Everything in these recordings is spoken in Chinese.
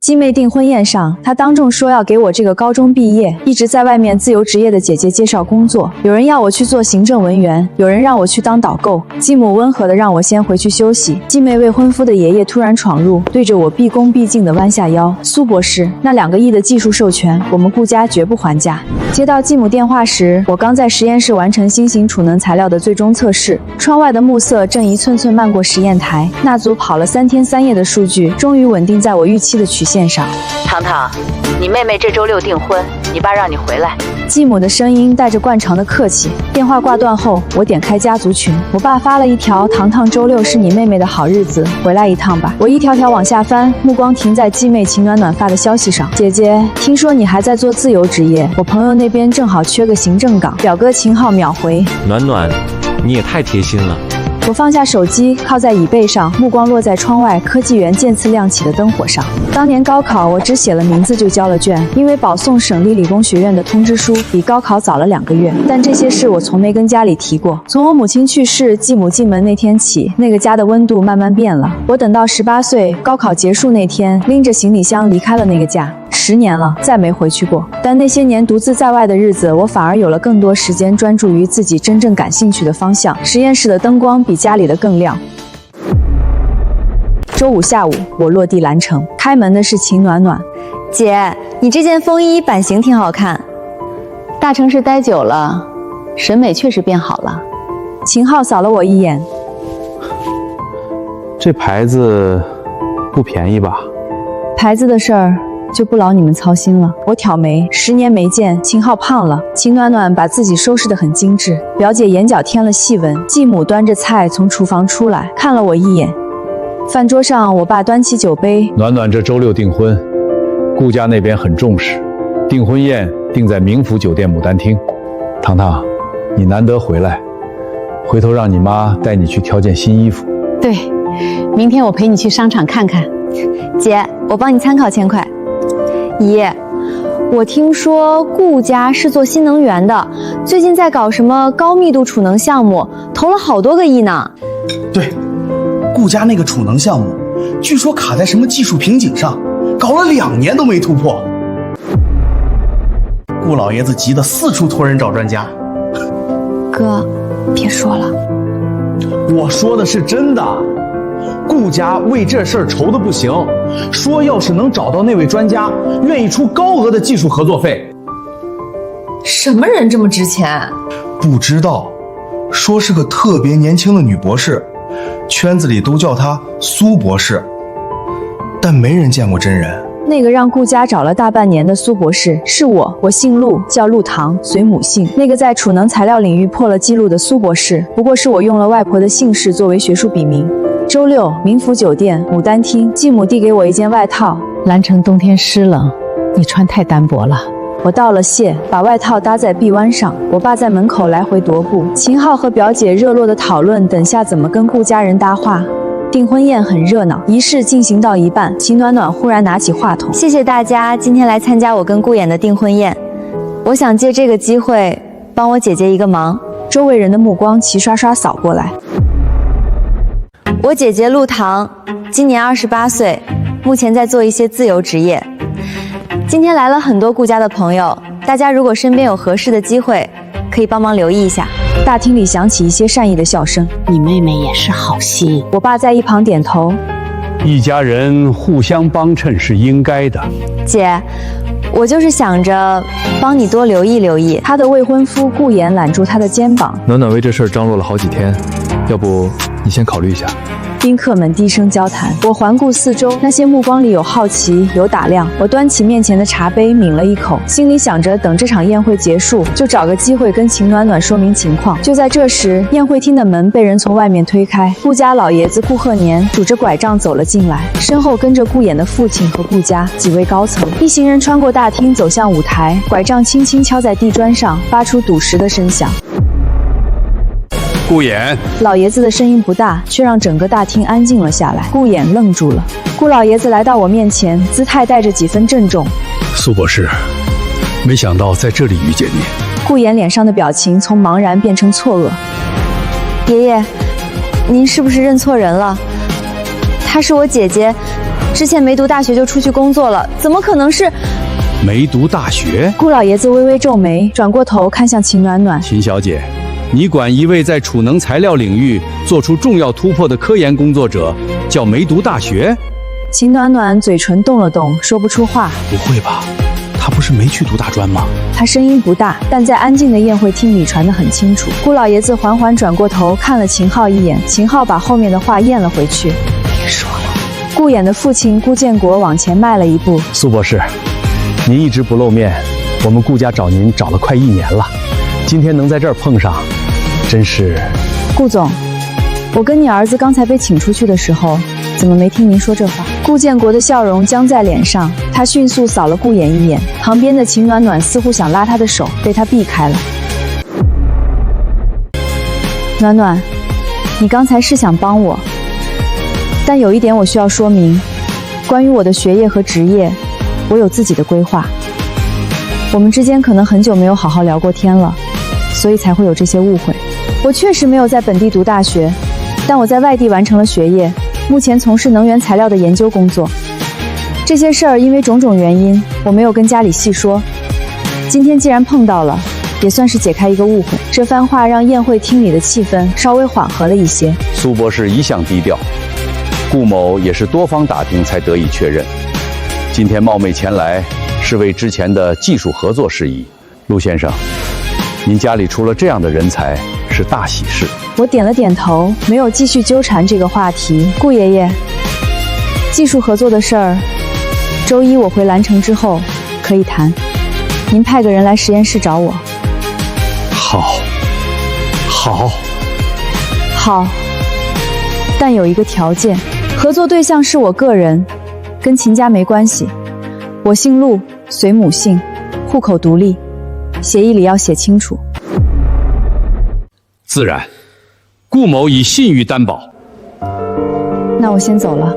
继妹订婚宴上，她当众说要给我这个高中毕业、一直在外面自由职业的姐姐介绍工作。有人要我去做行政文员，有人让我去当导购。继母温和的让我先回去休息。继妹未婚夫的爷爷突然闯入，对着我毕恭毕敬的弯下腰：“苏博士，那2个亿的技术授权，我们顾家绝不还价。”接到继母电话时，我刚在实验室完成新型储能材料的最终测试，窗外的暮色正一寸寸漫过实验台。那组跑了3天3夜的数据，终于稳定在我预期的曲线上。糖糖，你妹妹这周6订婚，你爸让你回来。继母的声音带着惯常的客气。电话挂断后，我点开家族群，我爸发了一条：“糖糖，周6是你妹妹的好日子，回来一趟吧。”我一条条往下翻，目光停在继妹秦暖暖发的消息上：“姐姐，听说你还在做自由职业，我朋友那边正好缺个行政岗。”表哥秦昊秒回：“暖暖，你也太贴心了。”我放下手机，靠在椅背上，目光落在窗外科技园渐次亮起的灯火上。当年高考，我只写了名字就交了卷，因为保送省立理工学院的通知书比高考早了2个月。但这些事我从没跟家里提过。从我母亲去世、继母进门那天起，那个家的温度慢慢变了。我等到18岁，高考结束那天，拎着行李箱离开了那个家。10年了，再没回去过。但那些年独自在外的日子，我反而有了更多时间专注于自己真正感兴趣的方向。实验室的灯光比家里的更亮。周5下午，我落地兰城，开门的是秦暖暖。姐，你这件风衣版型挺好看。大城市待久了，审美确实变好了。秦昊扫了我一眼，这牌子不便宜吧？牌子的事儿就不劳你们操心了。我挑眉，10年没见，秦昊胖了。秦暖暖把自己收拾得很精致，表姐眼角添了细纹。继母端着菜从厨房出来，看了我一眼。饭桌上，我爸端起酒杯：“暖暖这周6订婚，顾家那边很重视，订婚宴定在明府酒店牡丹厅。糖糖，你难得回来，回头让你妈带你去挑件新衣服。”“对，明天我陪你去商场看看。”“姐，我帮你参考1000块。”“姨，我听说顾家是做新能源的，最近在搞什么高密度储能项目，投了好多个亿呢。”“对，顾家那个储能项目，据说卡在什么技术瓶颈上，搞了2年都没突破。顾老爷子急得四处托人找专家。”“哥，别说了。”“我说的是真的。顾家为这事儿愁得不行，说要是能找到那位专家，愿意出高额的技术合作费。”“什么人这么值钱？”“不知道，说是个特别年轻的女博士，圈子里都叫她苏博士，但没人见过真人。”那个让顾家找了大半年的苏博士是我姓陆，叫陆棠，随母姓。那个在储能材料领域破了记录的苏博士，不过是我用了外婆的姓氏作为学术笔名。周6，明府酒店牡丹厅，继母递给我一件外套。兰城冬天湿冷，你穿太单薄了。我道了谢，把外套搭在臂弯上。我爸在门口来回踱步。秦昊和表姐热络地讨论等下怎么跟顾家人搭话。订婚宴很热闹，仪式进行到一半，秦暖暖忽然拿起话筒：“谢谢大家今天来参加我跟顾衍的订婚宴，我想借这个机会帮我姐姐一个忙。”周围人的目光齐刷刷扫过来。我姐姐陆棠今年28岁，目前在做一些自由职业。今天来了很多顾家的朋友，大家如果身边有合适的机会，可以帮忙留意一下。大厅里响起一些善意的笑声。你妹妹也是好心。我爸在一旁点头。一家人互相帮衬是应该的。姐，我就是想着帮你多留意留意。他的未婚夫顾衍揽住他的肩膀。暖暖为这事儿张罗了好几天，要不你先考虑一下。宾客们低声交谈，我环顾四周，那些目光里有好奇，有打量。我端起面前的茶杯，抿了一口，心里想着等这场宴会结束，就找个机会跟秦暖暖说明情况。就在这时，宴会厅的门被人从外面推开，顾家老爷子顾鹤年拄着拐杖走了进来，身后跟着顾衍的父亲和顾家几位高层。一行人穿过大厅走向舞台，拐杖轻轻敲在地砖上，发出笃实的声响。顾衍，老爷子的声音不大，却让整个大厅安静了下来。顾衍愣住了。顾老爷子来到我面前，姿态带着几分郑重。苏博士，没想到在这里遇见你。顾衍脸上的表情从茫然变成错愕。爷爷，您是不是认错人了？她是我姐姐，之前没读大学就出去工作了，怎么可能是？没读大学？顾老爷子微微皱眉，转过头看向秦暖暖。秦小姐，你管一位在储能材料领域做出重要突破的科研工作者叫没读大学？秦暖暖嘴唇动了动，说不出话。不会吧？他不是没去读大专吗？他声音不大，但在安静的宴会厅里传得很清楚。顾老爷子缓缓转过头看了秦昊一眼，秦昊把后面的话咽了回去。别说了。顾衍的父亲顾建国往前迈了一步。苏博士，您一直不露面，我们顾家找您找了快1年了，今天能在这儿碰上，真是……顾总，我跟你儿子刚才被请出去的时候，怎么没听您说这话？顾建国的笑容僵在脸上，他迅速扫了顾衍一眼，旁边的秦暖暖似乎想拉他的手，被他避开了。暖暖，你刚才是想帮我，但有一点我需要说明，关于我的学业和职业，我有自己的规划。我们之间可能很久没有好好聊过天了，所以才会有这些误会。我确实没有在本地读大学，但我在外地完成了学业，目前从事能源材料的研究工作。这些事儿因为种种原因，我没有跟家里细说。今天既然碰到了，也算是解开一个误会。这番话让宴会厅里的气氛稍微缓和了一些。苏博士一向低调，顾某也是多方打听才得以确认。今天冒昧前来，是为之前的技术合作事宜。陆先生，您家里出了这样的人才，是大喜事。我点了点头，没有继续纠缠这个话题。顾爷爷，技术合作的事儿，周一我回兰城之后可以谈。您派个人来实验室找我。好，但有一个条件，合作对象是我个人，跟秦家没关系。我姓陆，随母姓，户口独立，协议里要写清楚。自然，顾某以信誉担保。那我先走了。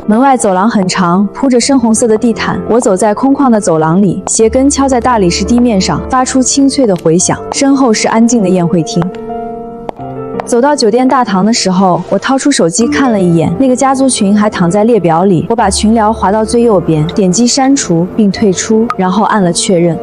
门外走廊很长，铺着深红色的地毯。我走在空旷的走廊里，鞋跟敲在大理石地面上，发出清脆的回响。身后是安静的宴会厅。走到酒店大堂的时候，我掏出手机看了一眼，那个家族群还躺在列表里。我把群聊滑到最右边，点击删除并退出，然后按了确认。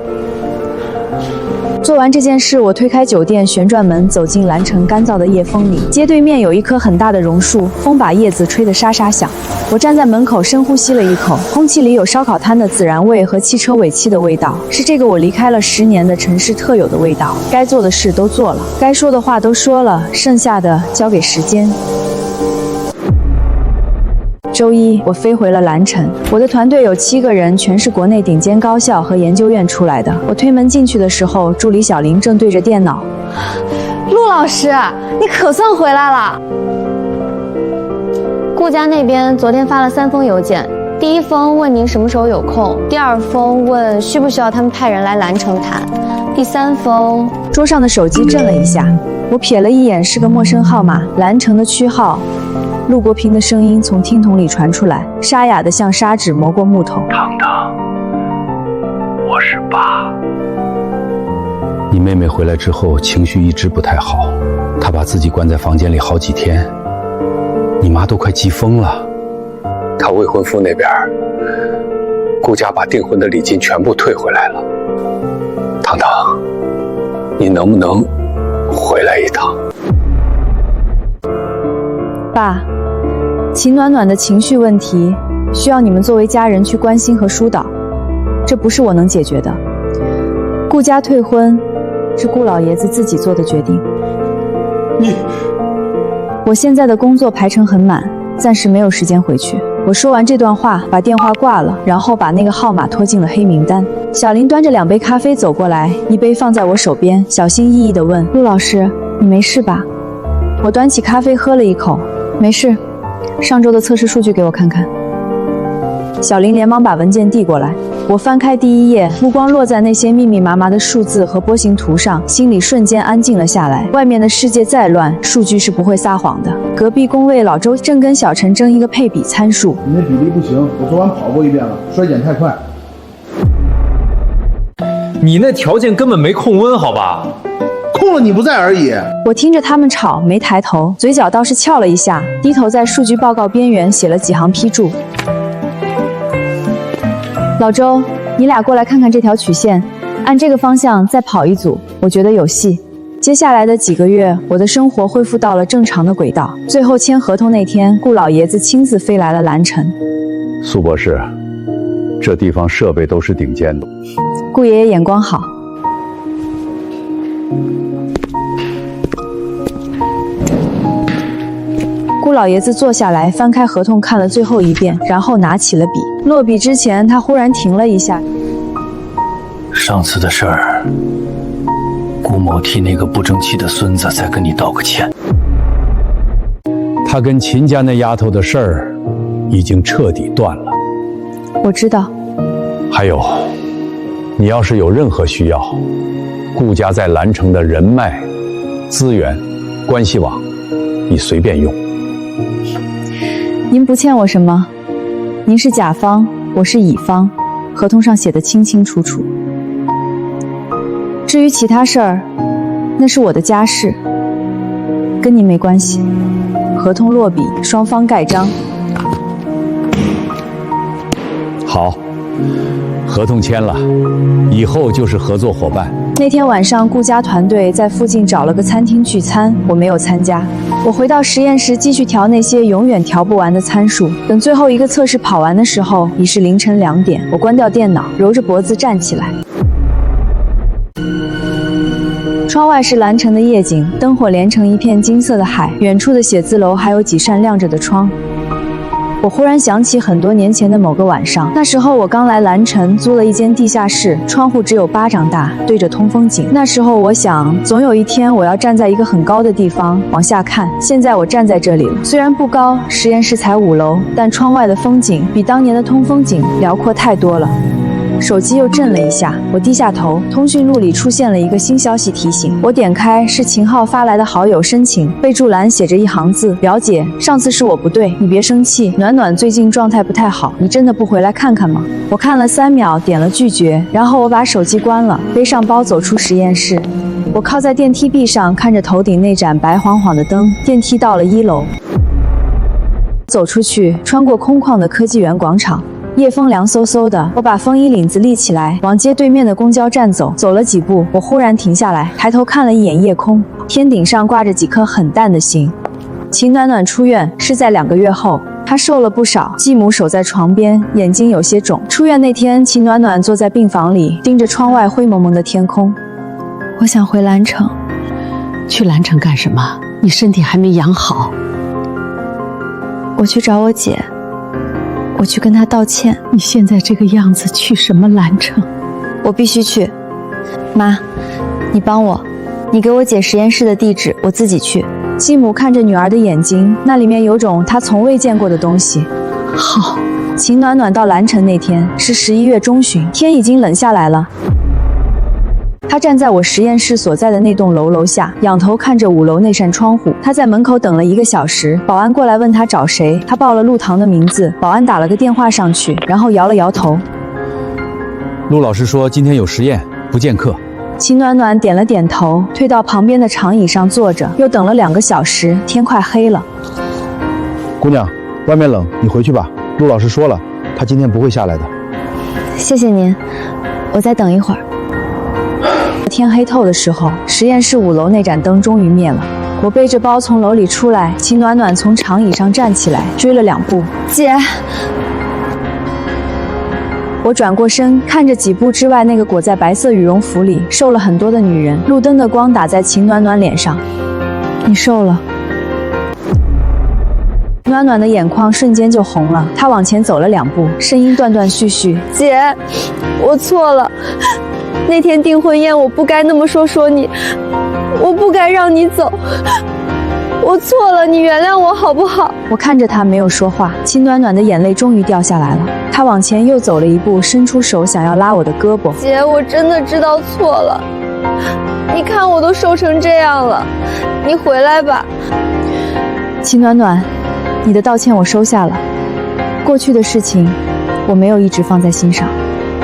做完这件事，我推开酒店旋转门，走进兰城干燥的夜风里。街对面有一棵很大的榕树，风把叶子吹得沙沙响。我站在门口，深呼吸了一口，空气里有烧烤摊的孜然味和汽车尾气的味道，是这个我离开了10年的城市特有的味道。该做的事都做了，该说的话都说了，剩下的交给时间。周一，我飞回了兰城。我的团队有7个人，全是国内顶尖高校和研究院出来的。我推门进去的时候，助理小林正对着电脑。陆老师，你可算回来了。顾家那边昨天发了3封邮件，第1封问您什么时候有空，第2封问需不需要他们派人来兰城谈，第3封……桌上的手机震了一下，我瞥了一眼，是个陌生号码，兰城的区号。陆国平的声音从听筒里传出来，沙哑的像砂纸磨过木头。糖糖，我是爸。你妹妹回来之后情绪一直不太好，她把自己关在房间里好几天，你妈都快急疯了。她未婚夫那边，顾家把订婚的礼金全部退回来了。糖糖，你能不能回来一趟？爸，秦暖暖的情绪问题需要你们作为家人去关心和疏导，这不是我能解决的。顾家退婚是顾老爷子自己做的决定。我现在的工作排程很满，暂时没有时间回去。我说完这段话，把电话挂了，然后把那个号码拖进了黑名单。小林端着2杯咖啡走过来，一杯放在我手边，小心翼翼地问：陆老师，你没事吧？我端起咖啡喝了一口，没事，上周的测试数据给我看看。小林连忙把文件递过来，我翻开第1页，目光落在那些密密麻麻的数字和波形图上，心里瞬间安静了下来。外面的世界再乱，数据是不会撒谎的。隔壁工位老周正跟小陈争一个配比参数。你那比例不行，我昨晚跑过一遍了，衰减太快。你那条件根本没控温，好吧？空了你不在而已。我听着他们吵，没抬头，嘴角倒是翘了一下，低头在数据报告边缘写了几行批注。老周，你俩过来看看这条曲线，按这个方向再跑一组，我觉得有戏。接下来的几个月，我的生活恢复到了正常的轨道。最后签合同那天，顾老爷子亲自飞来了蓝城。苏博士，这地方设备都是顶尖的。顾爷爷眼光好。顾老爷子坐下来，翻开合同看了最后一遍，然后拿起了笔。落笔之前，他忽然停了一下。上次的事儿，顾某替那个不争气的孙子再跟你道个歉。他跟秦家那丫头的事儿已经彻底断了。我知道。还有，你要是有任何需要，顾家在蓝城的人脉、资源、关系网，你随便用。您不欠我什么，您是甲方，我是乙方，合同上写的清清楚楚。至于其他事儿，那是我的家事，跟您没关系。合同落笔，双方盖章。好，合同签了，以后就是合作伙伴。那天晚上，顾家团队在附近找了个餐厅聚餐，我没有参加。我回到实验室继续调那些永远调不完的参数。等最后一个测试跑完的时候，已是凌晨2点。我关掉电脑，揉着脖子站起来。窗外是蓝城的夜景，灯火连成一片金色的海，远处的写字楼还有几扇亮着的窗。我忽然想起很多年前的某个晚上，那时候我刚来蓝城，租了一间地下室，窗户只有巴掌大，对着通风井。那时候我想，总有一天我要站在一个很高的地方往下看。现在我站在这里了，虽然不高，实验室才5楼，但窗外的风景比当年的通风井辽阔太多了。手机又震了一下，我低下头，通讯录里出现了一个新消息提醒。我点开，是秦昊发来的好友申请，备注栏写着一行字：表姐，上次是我不对，你别生气。暖暖最近状态不太好，你真的不回来看看吗？我看了3秒，点了拒绝，然后我把手机关了，背上包走出实验室。我靠在电梯壁上，看着头顶那盏白晃晃的灯，电梯到了1楼。走出去，穿过空旷的科技园广场。夜风凉飕飕的，我把风衣领子立起来，往街对面的公交站走。走了几步，我忽然停下来，抬头看了一眼夜空，天顶上挂着几颗很淡的星。秦暖暖出院是在2个月后，她瘦了不少，继母守在床边，眼睛有些肿。出院那天，秦暖暖坐在病房里，盯着窗外灰蒙蒙的天空。我想回蓝城。去蓝城干什么？你身体还没养好。我去找我姐。我去跟他道歉。你现在这个样子去什么蓝城？我必须去。妈，你帮我，你给我姐实验室的地址，我自己去。继母看着女儿的眼睛，那里面有种她从未见过的东西。好。秦暖暖到蓝城那天是11月中旬，天已经冷下来了。他站在我实验室所在的那栋楼下，仰头看着5楼那扇窗户。他在门口等了1个小时，保安过来问他找谁，他报了陆棠的名字，保安打了个电话上去，然后摇了摇头。陆老师说今天有实验，不见客。秦暖暖点了点头，退到旁边的长椅上坐着，又等了2个小时，天快黑了。姑娘，外面冷，你回去吧。陆老师说了，他今天不会下来的。谢谢您，我再等一会儿。天黑透的时候，实验室5楼那盏灯终于灭了。我背着包从楼里出来，秦暖暖从长椅上站起来，追了2步。姐！我转过身，看着几步之外那个裹在白色羽绒服里、瘦了很多的女人。路灯的光打在秦暖暖脸上。你瘦了。暖暖的眼眶瞬间就红了，她往前走了2步，声音断断续续：姐，我错了。那天订婚宴我不该那么说你，我不该让你走，我错了，你原谅我好不好？我看着他没有说话，秦暖暖的眼泪终于掉下来了。他往前又走了1步，伸出手想要拉我的胳膊。姐，我真的知道错了，你看我都瘦成这样了，你回来吧。秦暖暖，你的道歉我收下了，过去的事情我没有一直放在心上。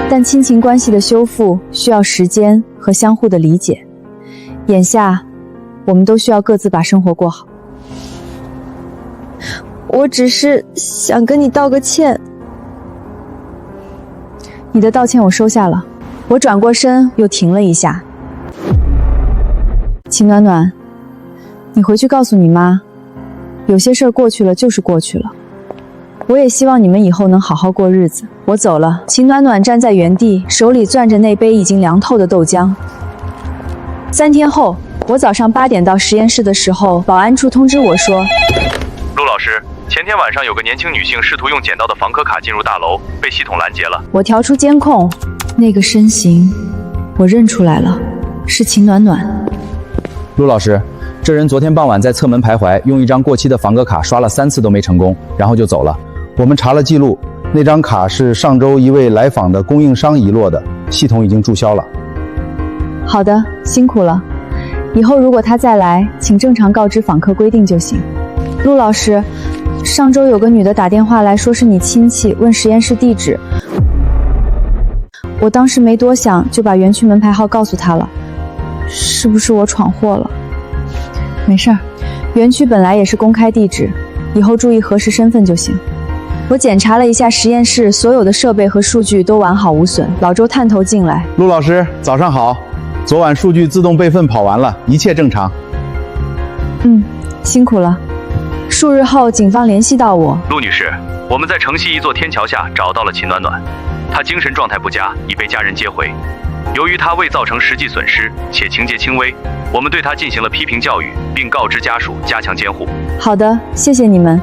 但亲情关系的修复需要时间和相互的理解。眼下，我们都需要各自把生活过好。我只是想跟你道个歉。你的道歉我收下了。我转过身，又停了一下。秦暖暖，你回去告诉你妈，有些事儿过去了就是过去了。我也希望你们以后能好好过日子。我走了，秦暖暖站在原地，手里攥着那杯已经凉透的豆浆。3天后，我早上8点到实验室的时候，保安处通知我说，陆老师，前天晚上有个年轻女性试图用捡到的房客卡进入大楼，被系统拦截了。我调出监控，那个身形，我认出来了，是秦暖暖。陆老师，这人昨天傍晚在侧门徘徊，用一张过期的房客卡刷了3次都没成功，然后就走了。我们查了记录，那张卡是上周一位来访的供应商遗落的，系统已经注销了。好的，辛苦了。以后如果他再来，请正常告知访客规定就行。陆老师，上周有个女的打电话来说是你亲戚，问实验室地址。我当时没多想，就把园区门牌号告诉她了。是不是我闯祸了？没事儿，园区本来也是公开地址，以后注意核实身份就行。我检查了一下实验室，所有的设备和数据都完好无损。老周探头进来，陆老师，早上好。昨晚数据自动备份跑完了，一切正常。辛苦了。数日后，警方联系到我，陆女士，我们在城西一座天桥下找到了秦暖暖，她精神状态不佳，已被家人接回。由于她未造成实际损失，且情节轻微，我们对她进行了批评教育，并告知家属加强监护。好的，谢谢你们。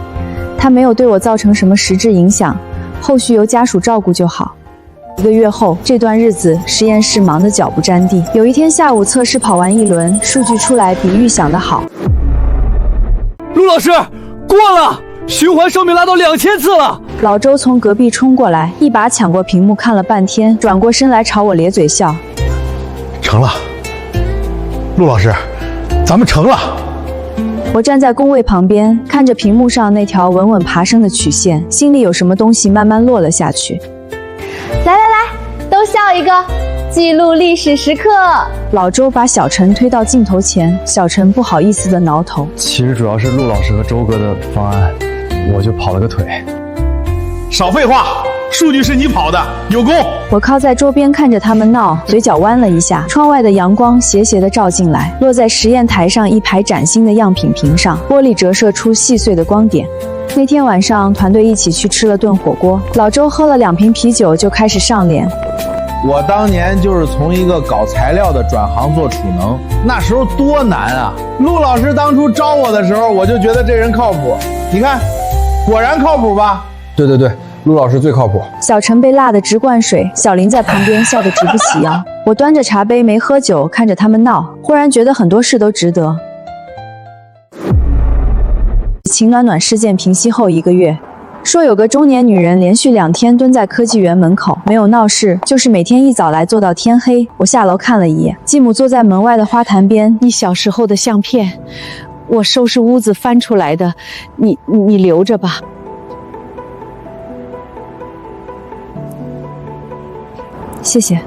他没有对我造成什么实质影响，后续由家属照顾就好。1个月后，这段日子实验室忙得脚不沾地。有一天下午测试跑完1轮，数据出来比预想的好。陆老师，过了，循环寿命拉到2000次了。老周从隔壁冲过来，一把抢过屏幕看了半天，转过身来朝我咧嘴笑。成了，陆老师，咱们成了。我站在工位旁边，看着屏幕上那条稳稳爬升的曲线，心里有什么东西慢慢落了下去。来，都笑一个，记录历史时刻。老周把小陈推到镜头前，小陈不好意思地挠头。其实主要是陆老师和周哥的方案，我就跑了个腿。少废话，数据是你跑的，有功。我靠在桌边看着他们闹，嘴角弯了一下。窗外的阳光斜斜地照进来，落在实验台上一排崭新的样品屏上，玻璃折射出细碎的光点。那天晚上，团队一起去吃了顿火锅，老周喝了2瓶啤酒就开始上脸。我当年就是从一个搞材料的转行做储能，那时候多难啊！陆老师当初招我的时候，我就觉得这人靠谱。你看，果然靠谱吧？对，陆老师最靠谱。小陈被辣得直灌水，小林在旁边笑得直不起腰。我端着茶杯没喝酒，看着他们闹，忽然觉得很多事都值得。秦暖暖事件平息后1个月，说有个中年女人连续2天蹲在科技园门口，没有闹事，就是每天一早来做到天黑。我下楼看了一眼，继母坐在门外的花坛边。你小时候的相片，我收拾屋子翻出来的，你留着吧。谢谢。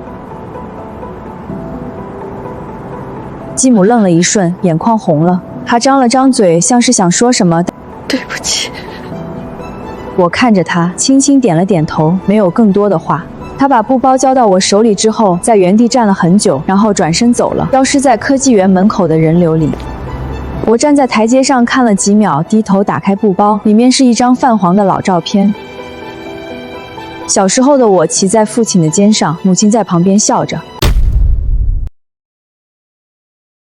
继母愣了一瞬，眼眶红了，她张了张嘴，像是想说什么。对不起。我看着她，轻轻点了点头，没有更多的话。她把布包交到我手里之后，在原地站了很久，然后转身走了，消失在科技园门口的人流里。我站在台阶上看了几秒，低头打开布包，里面是一张泛黄的老照片。小时候的我骑在父亲的肩上，母亲在旁边笑着。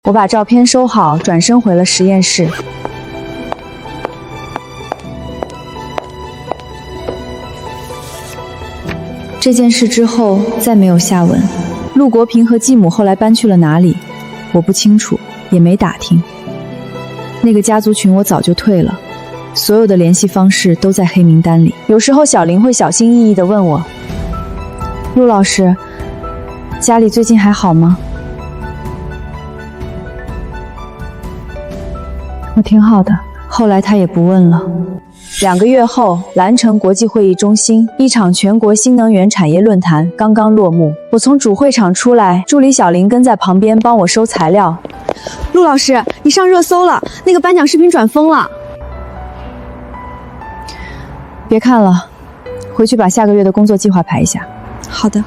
我把照片收好，转身回了实验室。这件事之后再没有下文。陆国平和继母后来搬去了哪里，我不清楚，也没打听。那个家族群我早就退了，所有的联系方式都在黑名单里。有时候小林会小心翼翼地问我：“陆老师，家里最近还好吗？”我挺好的。后来他也不问了。2个月后，蓝城国际会议中心，一场全国新能源产业论坛刚刚落幕。我从主会场出来，助理小林跟在旁边帮我收材料。陆老师，你上热搜了，那个颁奖视频转疯了。别看了，回去把下个月的工作计划排一下。好的。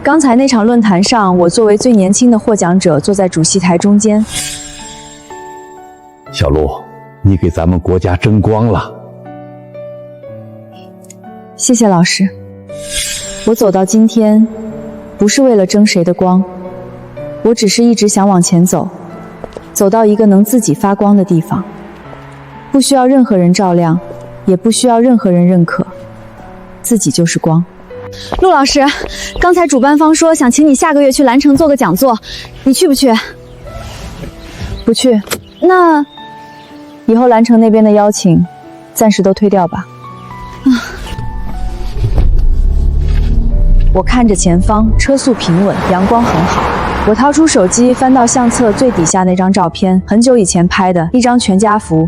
刚才那场论坛上，我作为最年轻的获奖者，坐在主席台中间。小陆，你给咱们国家争光了。谢谢老师。我走到今天，不是为了争谁的光，我只是一直想往前走，走到一个能自己发光的地方，不需要任何人照亮，也不需要任何人认可，自己就是光。陆老师，刚才主办方说想请你下个月去蓝城做个讲座，你去不去？不去。那以后蓝城那边的邀请，暂时都推掉吧。我看着前方，车速平稳，阳光很好。我掏出手机，翻到相册最底下那张照片，很久以前拍的一张全家福。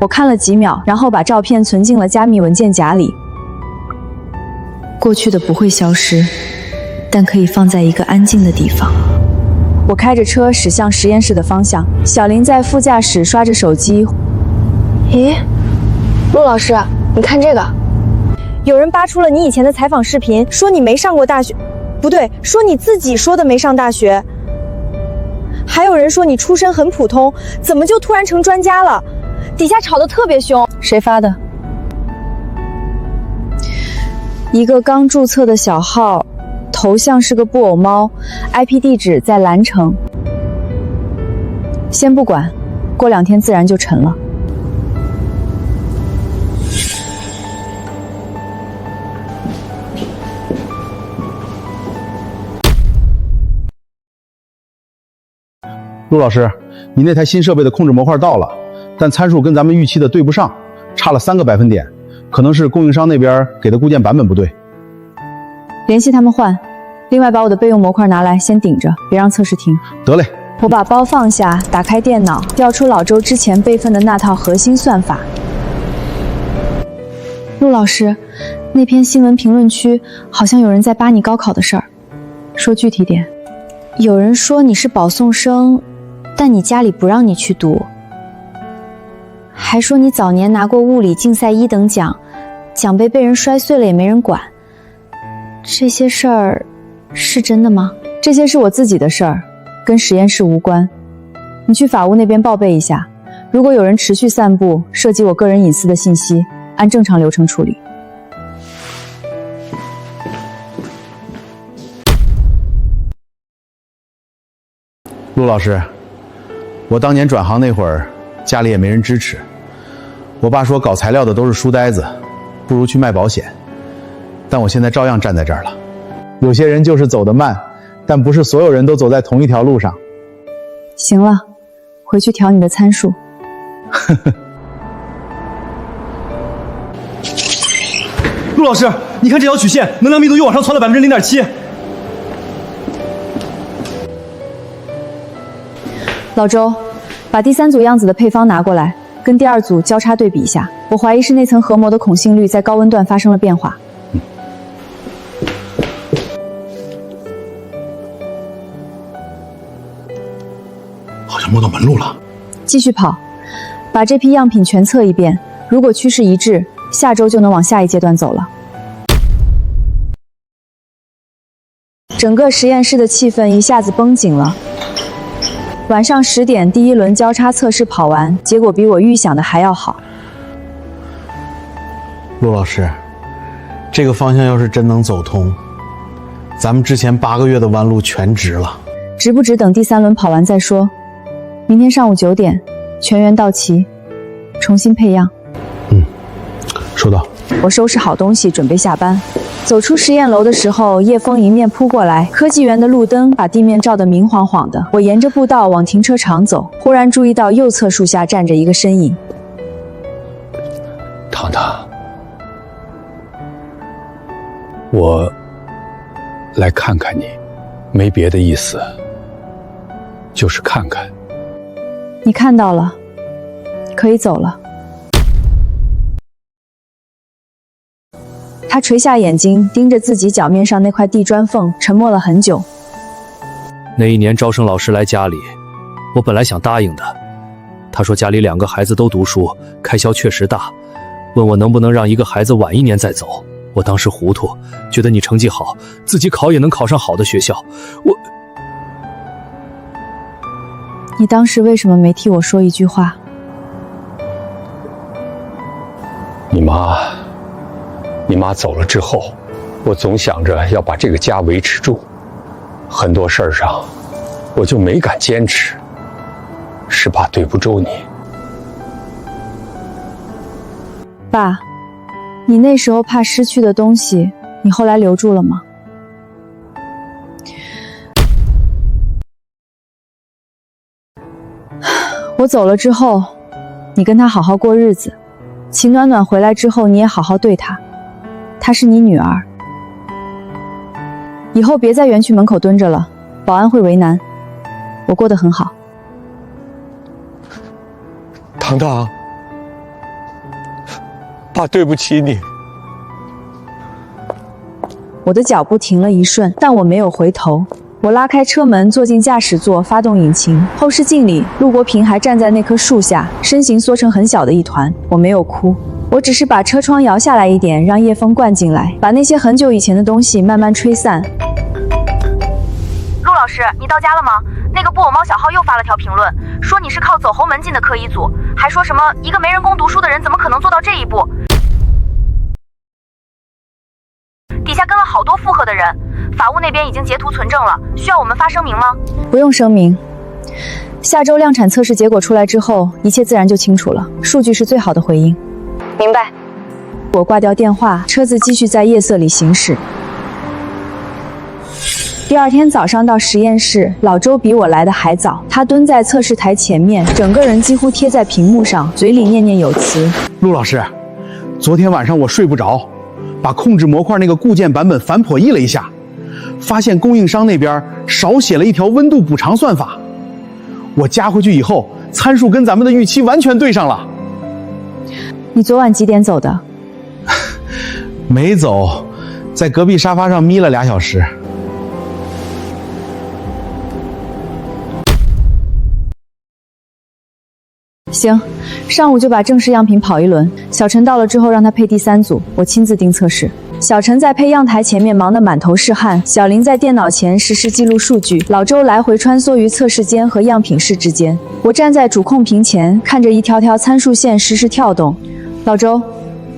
我看了几秒，然后把照片存进了加密文件夹里。过去的不会消失，但可以放在一个安静的地方。我开着车驶向实验室的方向，小林在副驾驶刷着手机。咦，陆老师，你看这个，有人扒出了你以前的采访视频，说你没上过大学，不对，说你自己说的没上大学。还有人说你出身很普通，怎么就突然成专家了？底下吵得特别凶。谁发的？一个刚注册的小号，头像是个布偶猫 ，IP 地址在蓝城。先不管，过2天自然就沉了。陆老师，你那台新设备的控制模块到了，但参数跟咱们预期的对不上，差了3个百分点，可能是供应商那边给的固件版本不对。联系他们换，另外把我的备用模块拿来，先顶着，别让测试停。得嘞。我把包放下，打开电脑，调出老周之前备份的那套核心算法。陆老师，那篇新闻评论区好像有人在扒你高考的事儿，说具体点。有人说你是保送生，但你家里不让你去读，还说你早年拿过物理竞赛1等奖，奖杯被人摔碎了也没人管。这些事儿是真的吗？这些是我自己的事儿，跟实验室无关。你去法务那边报备一下，如果有人持续散布涉及我个人隐私的信息，按正常流程处理。陆老师，我当年转行那会儿，家里也没人支持。我爸说搞材料的都是书呆子，不如去卖保险。但我现在照样站在这儿了。有些人就是走得慢，但不是所有人都走在同一条路上。行了，回去调你的参数。陆老师，你看这条曲线，能量密度又往上窜了0.7%。老周，把第3组样子的配方拿过来，跟第2组交叉对比一下。我怀疑是那层核膜的孔性率在高温段发生了变化。好像摸到门路了。继续跑，把这批样品全测一遍，如果趋势一致，下周就能往下一阶段走了。整个实验室的气氛一下子绷紧了。晚上10点，第1轮交叉测试跑完，结果比我预想的还要好。陆老师，这个方向要是真能走通，咱们之前8个月的弯路全值了。值不值等第3轮跑完再说。明天上午9点，全员到齐，重新配样。收到。我收拾好东西，准备下班。走出实验楼的时候，夜风迎面扑过来，科技园的路灯把地面照得明晃晃的。我沿着步道往停车场走，忽然注意到右侧树下站着一个身影。糖糖，我来看看你，没别的意思，就是看看。你看到了，可以走了。他垂下眼睛，盯着自己脚面上那块地砖缝，沉默了很久。那一年招生老师来家里，我本来想答应的。他说家里2个孩子都读书，开销确实大，问我能不能让一个孩子晚1年再走。我当时糊涂，觉得你成绩好，自己考也能考上好的学校。你当时为什么没替我说一句话？你妈走了之后，我总想着要把这个家维持住，很多事儿上我就没敢坚持，是怕对不住你。爸，你那时候怕失去的东西，你后来留住了吗？我走了之后，你跟他好好过日子。秦暖暖回来之后，你也好好对她，她是你女儿。以后别在园区门口蹲着了，保安会为难。我过得很好。糖糖，爸对不起你。我的脚步停了一瞬，但我没有回头。我拉开车门，坐进驾驶座，发动引擎。后视镜里，陆国平还站在那棵树下，身形缩成很小的一团。我没有哭，我只是把车窗摇下来一点，让夜风灌进来，把那些很久以前的东西慢慢吹散。陆老师，你到家了吗？那个布偶猫小号又发了条评论，说你是靠走后门进的科一组，还说什么一个没人工读书的人怎么可能做到这一步？底下跟了好多附和的人。法务那边已经截图存证了，需要我们发声明吗？不用声明。下周量产测试结果出来之后，一切自然就清楚了。数据是最好的回应。明白。我挂掉电话，车子继续在夜色里行驶。第二天早上到实验室，老周比我来的还早。他蹲在测试台前面，整个人几乎贴在屏幕上，嘴里念念有词。陆老师，昨天晚上我睡不着，把控制模块那个固件版本反剖译了一下。发现供应商那边少写了一条温度补偿算法，我加回去以后，参数跟咱们的预期完全对上了。你昨晚几点走的？没走，在隔壁沙发上眯了2小时。行，上午就把正式样品跑一轮。小陈到了之后，让他配第3组，我亲自盯测试。小陈在配样台前面忙得满头是汗，小林在电脑前实时记录数据，老周来回穿梭于测试间和样品室之间。我站在主控屏前，看着一条条参数线实时跳动。老周，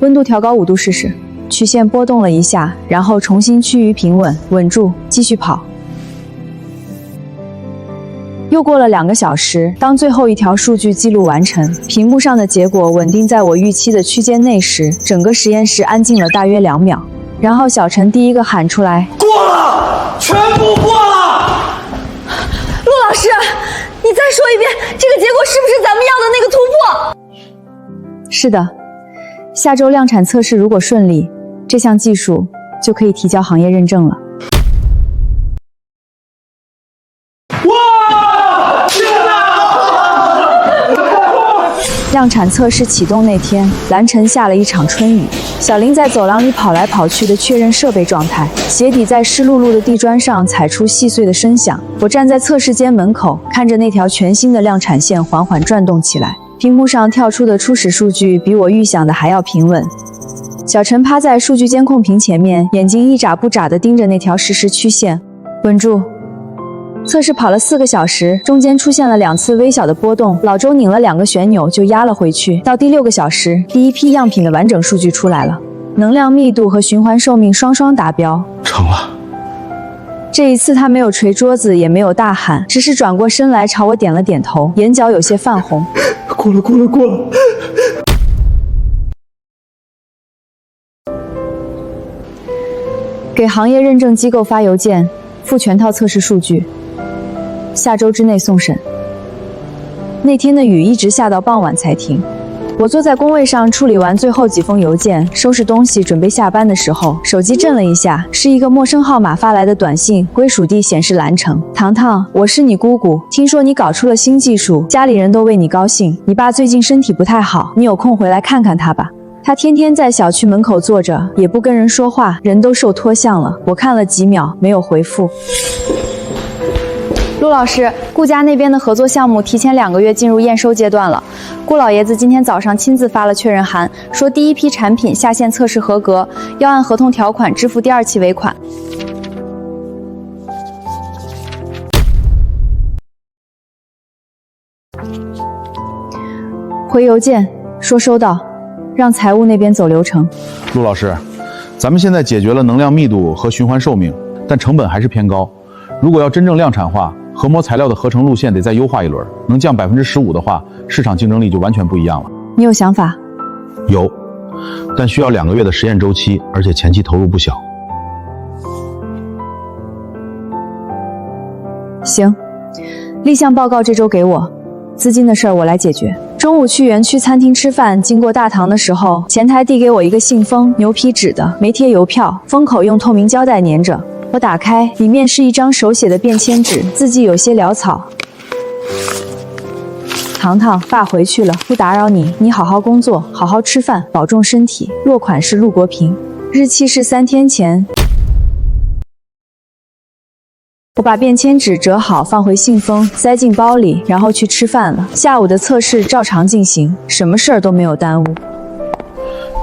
温度调高5度试试。曲线波动了一下，然后重新趋于平稳，稳住，继续跑。又过了2个小时，当最后一条数据记录完成，屏幕上的结果稳定在我预期的区间内时，整个实验室安静了大约2秒。然后小陈第一个喊出来：“过了，全部过了！”陆老师，你再说一遍，这个结果是不是咱们要的那个突破？是的，下周量产测试如果顺利，这项技术就可以提交行业认证了。量产测试启动那天，蓝晨下了一场春雨。小林在走廊里跑来跑去的确认设备状态，鞋底在湿漉漉的地砖上踩出细碎的声响。我站在测试间门口，看着那条全新的量产线缓缓转动起来。屏幕上跳出的初始数据比我预想的还要平稳。小陈趴在数据监控屏前面，眼睛一眨不眨地盯着那条实时曲线。稳住！测试跑了4个小时，中间出现了2次微小的波动，老周拧了2个旋钮就压了回去。到第6个小时，第一批样品的完整数据出来了，能量密度和循环寿命双双达标。成了。这一次他没有捶桌子，也没有大喊，只是转过身来朝我点了点头，眼角有些泛红。过了，过了，过了。给行业认证机构发邮件，附全套测试数据。下周之内送审。那天的雨一直下到傍晚才停。我坐在工位上处理完最后几封邮件，收拾东西准备下班的时候，手机震了一下，是一个陌生号码发来的短信，归属地显示兰城。糖糖，我是你姑姑，听说你搞出了新技术，家里人都为你高兴。你爸最近身体不太好，你有空回来看看他吧。他天天在小区门口坐着，也不跟人说话，人都瘦脱相了。我看了几秒，没有回复。陆老师，顾家那边的合作项目提前2个月进入验收阶段了。顾老爷子今天早上亲自发了确认函，说第一批产品下线测试合格，要按合同条款支付第2期尾款。回邮件说收到，让财务那边走流程。陆老师，咱们现在解决了能量密度和循环寿命，但成本还是偏高。如果要真正量产化，核膜材料的合成路线得再优化一轮，能降15%的话，市场竞争力就完全不一样了。你有想法？有，但需要2个月的实验周期，而且前期投入不小。行，立项报告这周给我，资金的事儿我来解决。中午去园区餐厅吃饭，经过大堂的时候，前台递给我一个信封，牛皮纸的，没贴邮票，封口用透明胶带粘着。我打开，里面是一张手写的便签纸，字迹有些潦草。糖糖，爸回去了，不打扰你，你好好工作，好好吃饭，保重身体。落款是陆国平，日期是3天前。我把便签纸折好，放回信封，塞进包里，然后去吃饭了。下午的测试照常进行，什么事儿都没有耽误。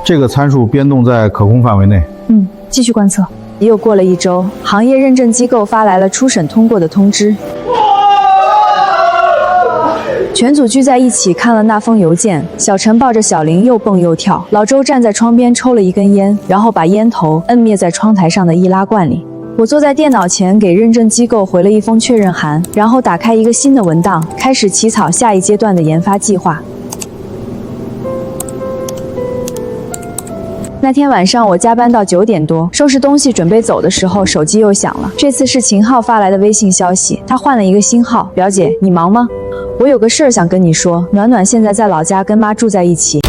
这个参数变动在可控范围内。继续观测。又过了1周，行业认证机构发来了初审通过的通知。全组聚在一起看了那封邮件，小陈抱着小林又蹦又跳，老周站在窗边抽了一根烟，然后把烟头摁灭在窗台上的易拉罐里。我坐在电脑前给认证机构回了一封确认函，然后打开一个新的文档，开始起草下一阶段的研发计划。那天晚上我加班到9点多，收拾东西准备走的时候，手机又响了。这次是秦昊发来的微信消息，他换了一个新号。表姐，你忙吗？我有个事儿想跟你说。暖暖现在在老家跟妈住在一起，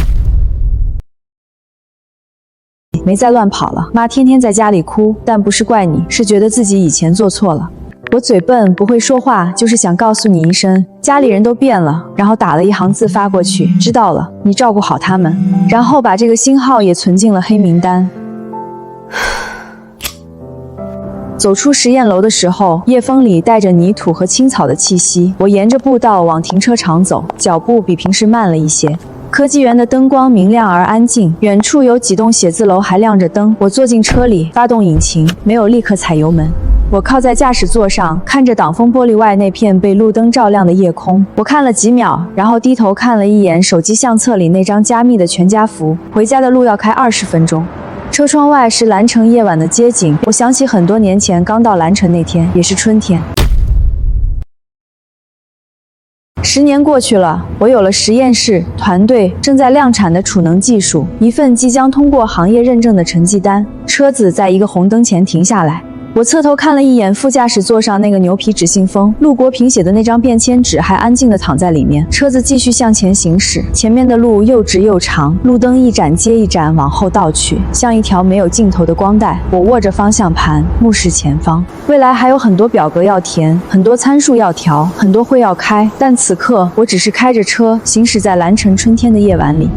没再乱跑了。妈天天在家里哭，但不是怪你，是觉得自己以前做错了。我嘴笨不会说话，就是想告诉你一声，家里人都变了。然后打了一行字发过去，知道了，你照顾好他们。然后把这个新号也存进了黑名单。走出实验楼的时候，夜风里带着泥土和青草的气息。我沿着步道往停车场走，脚步比平时慢了一些。科技园的灯光明亮而安静，远处有几栋写字楼还亮着灯。我坐进车里，发动引擎，没有立刻踩油门。我靠在驾驶座上，看着挡风玻璃外那片被路灯照亮的夜空。我看了几秒，然后低头看了一眼手机相册里那张加密的全家福。回家的路要开20分钟。车窗外是蓝城夜晚的街景，我想起很多年前刚到蓝城那天，也是春天。10年过去了，我有了实验室、团队，正在量产的储能技术，一份即将通过行业认证的成绩单。车子在一个红灯前停下来。我侧头看了一眼副驾驶座上那个牛皮纸信封，陆国平写的那张便签纸还安静地躺在里面。车子继续向前行驶，前面的路又直又长，路灯一盏接一盏往后倒去，像一条没有尽头的光带。我握着方向盘，目视前方。未来还有很多表格要填，很多参数要调，很多会要开，但此刻我只是开着车行驶在蓝城春天的夜晚里。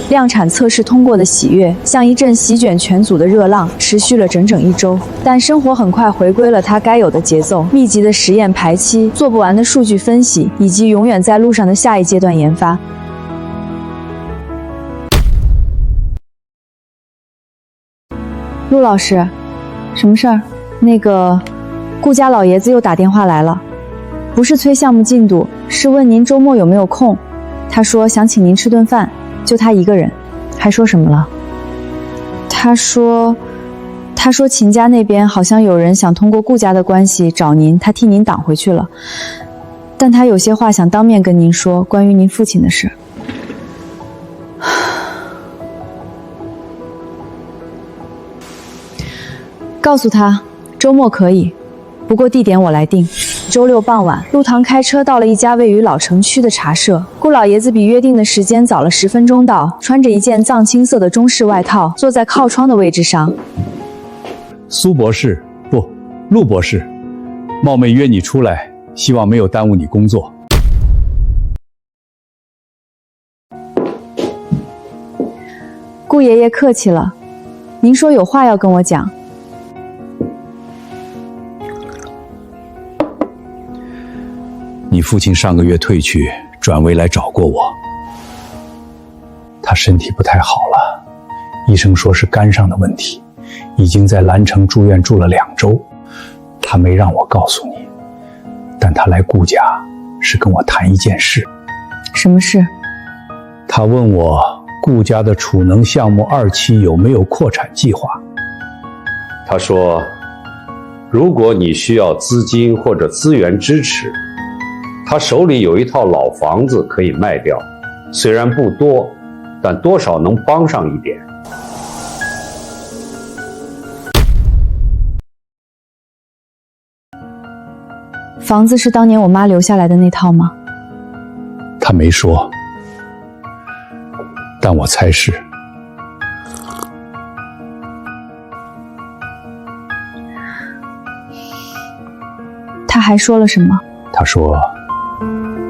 量产测试通过的喜悦，像一阵席卷全组的热浪，持续了整整1周。但生活很快回归了它该有的节奏：密集的实验排期、做不完的数据分析，以及永远在路上的下一阶段研发。陆老师，什么事儿？那个，顾家老爷子又打电话来了，不是催项目进度，是问您周末有没有空。他说想请您吃顿饭。就他一个人，还说什么了？他说秦家那边好像有人想通过顾家的关系找您，他替您挡回去了。但他有些话想当面跟您说，关于您父亲的事。告诉他，周末可以，不过地点我来定。周6傍晚，陆唐开车到了一家位于老城区的茶社。顾老爷子比约定的时间早了10分钟到，穿着一件藏青色的中式外套，坐在靠窗的位置上。苏博士，不，陆博士，冒昧约你出来，希望没有耽误你工作。顾爷爷客气了，您说有话要跟我讲。你父亲上个月退去，转为来找过我。他身体不太好了，医生说是肝上的问题，已经在兰城住院住了2周。他没让我告诉你，但他来顾家是跟我谈一件事。什么事？他问我顾家的储能项目2期有没有扩产计划。他说，如果你需要资金或者资源支持，他手里有一套老房子可以卖掉，虽然不多，但多少能帮上一点。房子是当年我妈留下来的那套吗？他没说，但我猜是。他还说了什么？他说，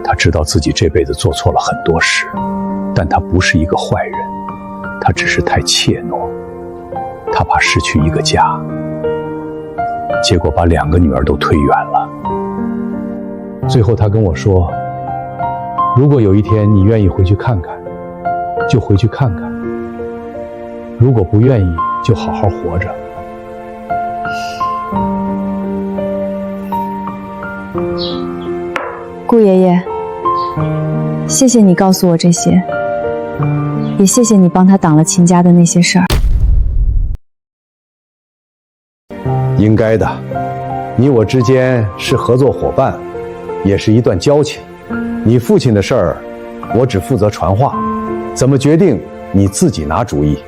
他知道自己这辈子做错了很多事，但他不是一个坏人，他只是太怯懦，他怕失去一个家，结果把2个女儿都推远了。最后他跟我说，如果有一天你愿意回去看看，就回去看看；如果不愿意，就好好活着。顾爷爷，谢谢你告诉我这些，也谢谢你帮他挡了秦家的那些事儿。应该的，你我之间是合作伙伴，也是一段交情。你父亲的事儿，我只负责传话，怎么决定你自己拿主意。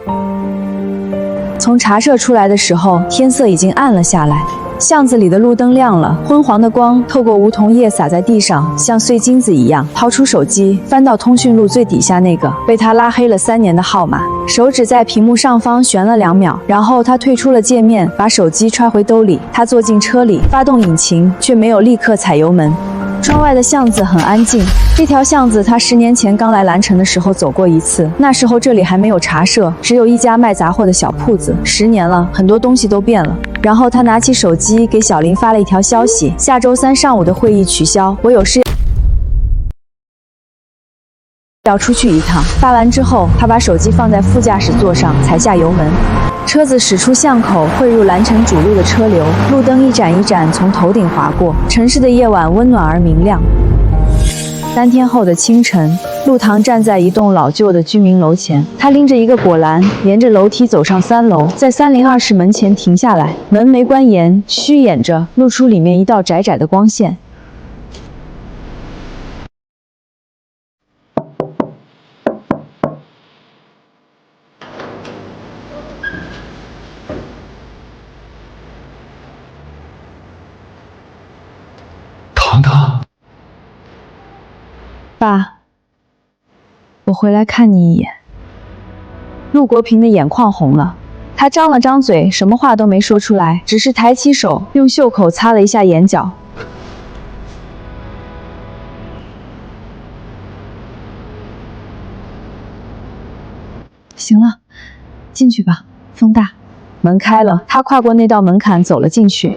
从茶社出来的时候，天色已经暗了下来。巷子里的路灯亮了，昏黄的光透过梧桐叶洒在地上，像碎金子一样。掏出手机，翻到通讯录最底下那个被他拉黑了3年的号码，手指在屏幕上方旋了2秒，然后他退出了界面，把手机揣回兜里。他坐进车里，发动引擎，却没有立刻踩油门。窗外的巷子很安静，这条巷子他10年前刚来兰城的时候走过一次，那时候这里还没有茶社，只有一家卖杂货的小铺子。10年了，很多东西都变了。然后他拿起手机给小林发了一条消息，下周3上午的会议取消，我有事要出去一趟。发完之后，他把手机放在副驾驶座上，踩下油门。车子驶出巷口，汇入兰城主路的车流，路灯一盏一盏从头顶划过，城市的夜晚温暖而明亮。3天后的清晨，陆棠站在一栋老旧的居民楼前，他拎着一个果篮，沿着楼梯走上3楼，在302室门前停下来，门没关严，虚掩着，露出里面一道窄窄的光线。糖糖，爸，我回来看你一眼。陆国平的眼眶红了，他张了张嘴，什么话都没说出来，只是抬起手，用袖口擦了一下眼角。行了，进去吧，风大。门开了，他跨过那道门槛走了进去。